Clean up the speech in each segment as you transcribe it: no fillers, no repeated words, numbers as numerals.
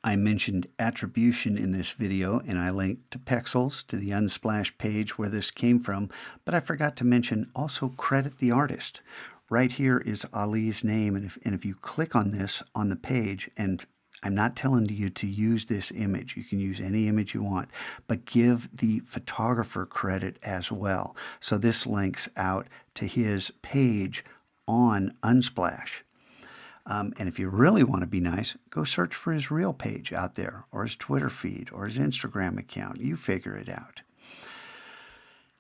I mentioned attribution in this video, and I linked to Pexels, to the Unsplash page where this came from, but I forgot to mention also credit the artist. Right here is Ali's name, and if you click on this on the page, and I'm not telling you to use this image. You can use any image you want, but give the photographer credit as well. So this links out to his page on Unsplash. And if you really want to be nice, go search for his real page out there, or his Twitter feed, or his Instagram account. You figure it out.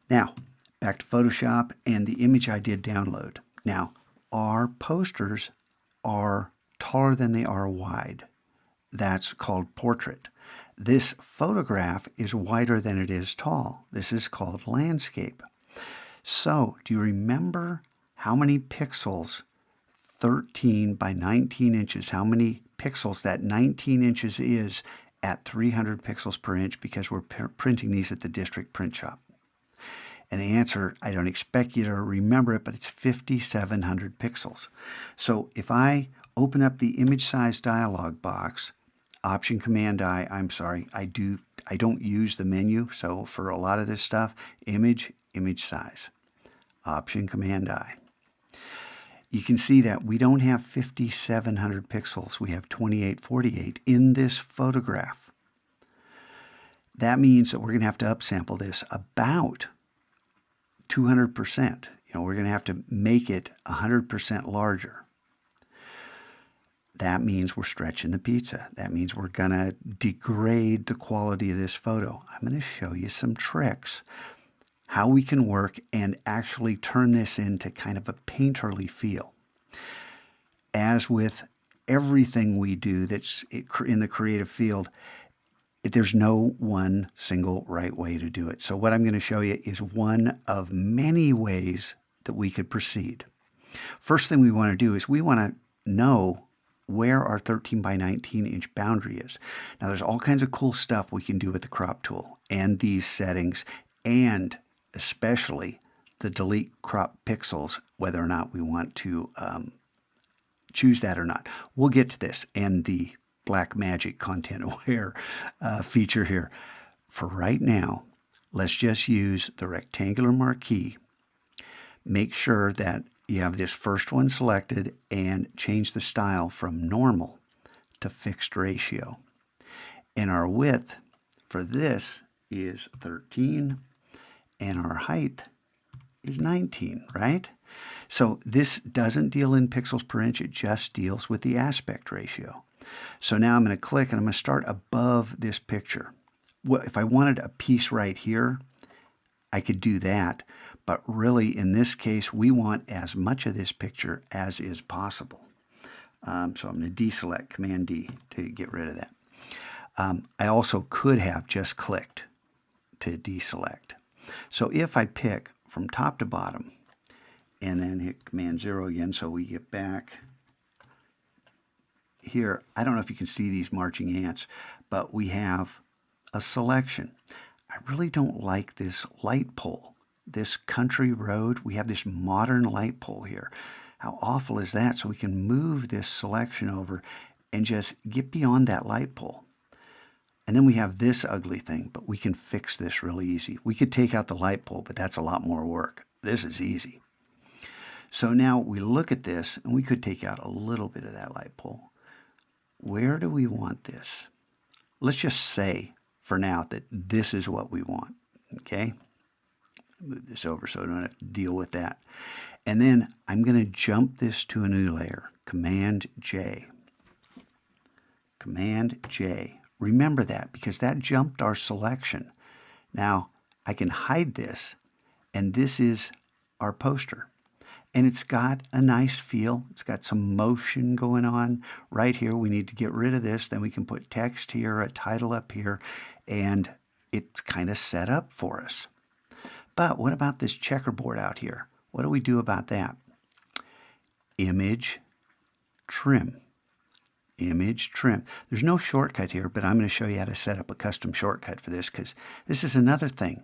Now, back to Photoshop and the image I did download. Now, our posters are taller than they are wide. That's called portrait. This photograph is wider than it is tall. This is called landscape. So, do you remember how many pixels 13 by 19 inches, how many pixels that 19 inches is at 300 pixels per inch, because we're printing these at the district print shop? And the answer, I don't expect you to remember it, but it's 5,700 pixels. So if I open up the image size dialog box, Option Command I, I don't use the menu, so for a lot of this stuff, image size, Option Command I. You can see that we don't have 5,700 pixels. We have 2848 in this photograph. That means that we're going to have to upsample this about 200%. We're going to have to make it 100% larger. That means we're stretching the pizza. That means we're going to degrade the quality of this photo. I'm going to show you some tricks how we can work and actually turn this into kind of a painterly feel. As with everything we do that's in the creative field, there's no one single right way to do it. So what I'm going to show you is one of many ways that we could proceed. First thing we want to do is we want to know where our 13 by 19 inch boundary is. Now there's all kinds of cool stuff we can do with the crop tool and these settings, and especially the delete crop pixels, whether or not we want to choose that or not. We'll get to this and the Black Magic content aware feature here. For right now, let's just use the rectangular marquee. Make sure that you have this first one selected and change the style from normal to fixed ratio. And our width for this is 13 and our height is 19, right? So this doesn't deal in pixels per inch, it just deals with the aspect ratio. So now I'm going to click and I'm going to start above this picture. Well, if I wanted a piece right here, I could do that. But really, in this case, we want as much of this picture as is possible. So I'm going to deselect, Command D, to get rid of that. I also could have just clicked to deselect. So if I pick from top to bottom, and then hit Command 0 again, so we get back here. I don't know if you can see these marching ants, but we have a selection. I really don't like this light pole. This country road, we have this modern light pole here. How awful is that? So we can move this selection over and just get beyond that light pole. And then we have this ugly thing, but we can fix this really easy. We could take out the light pole, but that's a lot more work. This is easy. So now we look at this, and we could take out a little bit of that light pole. Where do we want this? Let's just say for now that this is what we want, okay? Move this over so I don't have to deal with that. And then I'm going to jump this to a new layer, Command J. Command J. Remember that, because that jumped our selection. Now I can hide this, and this is our poster. And it's got a nice feel. It's got some motion going on right here. We need to get rid of this. Then we can put text here, a title up here, and it's kind of set up for us. But what about this checkerboard out here? What do we do about that? Image, trim. Image, trim. There's no shortcut here, but I'm going to show you how to set up a custom shortcut for this, because this is another thing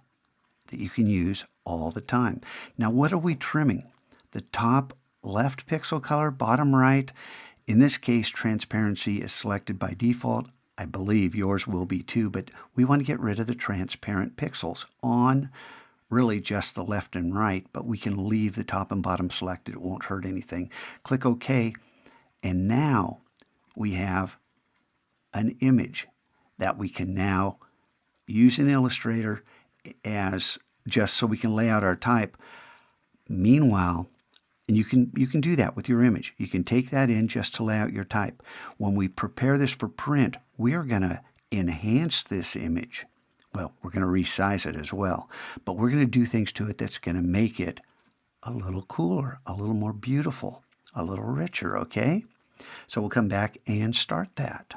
that you can use all the time. Now, what are we trimming? The top left pixel color, bottom right. In this case, transparency is selected by default. I believe yours will be too, but we want to get rid of the transparent pixels on really just the left and right, but we can leave the top and bottom selected. It won't hurt anything. Click OK, and now we have an image that we can now use in Illustrator as just so we can lay out our type. Meanwhile, and you can do that with your image. You can take that in just to lay out your type. When we prepare this for print, we are going to enhance this image. Well, we're going to resize it as well, but we're going to do things to it that's going to make it a little cooler, a little more beautiful, a little richer, okay? So we'll come back and start that.